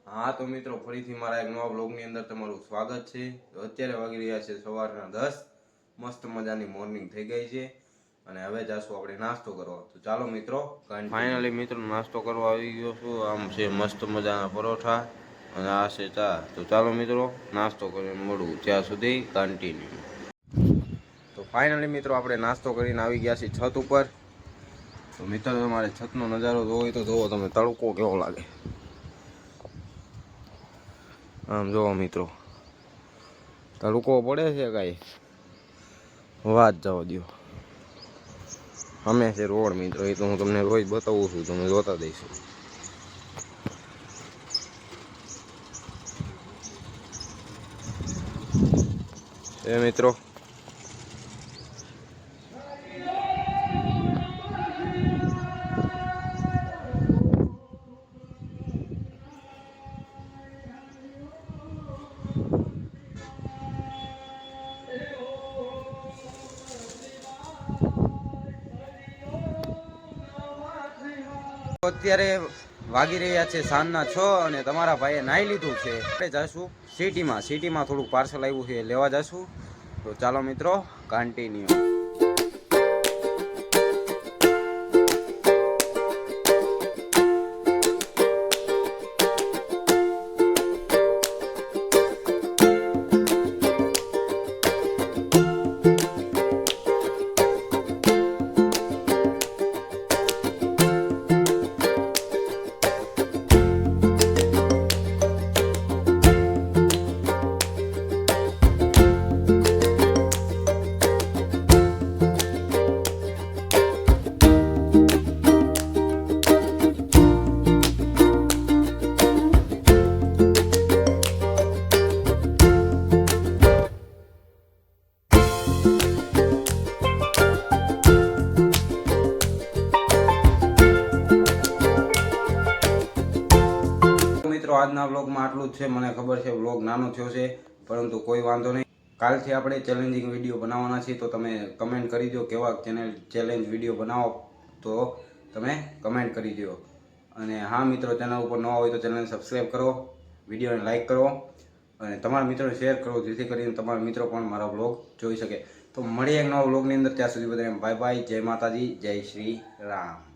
હા તો મિત્રો ફરીથી મારા એક નવા બ્લોગની અંદર તમારું સ્વાગત છે. તો અત્યારે વાગી રહ્યા છે સવારના 10. મસ્ત મજાની મોર્નિંગ થઈ ગઈ છે અને હવે જાશું આપણે નાસ્તો કરવા. તો ચાલો મિત્રો, ફાઇનલી મિત્રો નાસ્તો કરવા આવી ગયો છું. આમ છે મસ્ત મજાના પરોઠા અને આ છે ચા. તો ચાલો મિત્રો નાસ્તો કરીને મળું, ત્યાં સુધી કન્ટિન્યુ. તો ફાઇનલી મિત્રો આપણે નાસ્તો કરીને આવી ગયા છીએ છત ઉપર. તો મિત્રો તમારે છતનો નજારો જોવો હોય તો જોવો તમે, તડકો કેવો લાગે. આમ જોવો મિત્રો, તડકો પડે છે કાંઈ વાત જવા દો. અમે છે રોડ મિત્રો, એ તો હું તમને રોજ બતાવું છું, તમે જોતા દઈશું. એ મિત્રો અત્યારે વાગી રહ્યા છે સાંજના 6 અને તમારા ભાઈએ નાહી લીધું છે. આપણે જઈશું સિટીમાં થોડુંક પાર્સલ આવ્યું છે, લેવા જઈશું. તો ચાલો મિત્રો કન્ટિન્યુ. મિત્રો આજના વ્લોગમાં આટલું જ છે. મને ખબર છે વ્લોગ નાનો થયો છે, પરંતુ કોઈ વાંધો નહીં. કાલથી આપણે ચેલેન્જિંગ વિડીયો બનાવવાના છીએ. તો તમે કમેન્ટ કરી દો કેવા ચેલેન્જ વિડીયો બનાવો, તો તમે કમેન્ટ કરી દો. અને હા મિત્રો, ચેનલ ઉપર નવા હોય તો ચેનલને સબસ્ક્રાઈબ કરો, વિડીયોને લાઇક કરો અને તમારા મિત્રોને શેર કરો, જેથી કરીને તમારા મિત્રો પણ મારા વ્લોગ જોઈ શકે. તો મળીએ એક નવા વ્લોગની અંદર. ત્યાં સુધી બધાને બાય બાય. જય માતાજી, જય શ્રી રામ.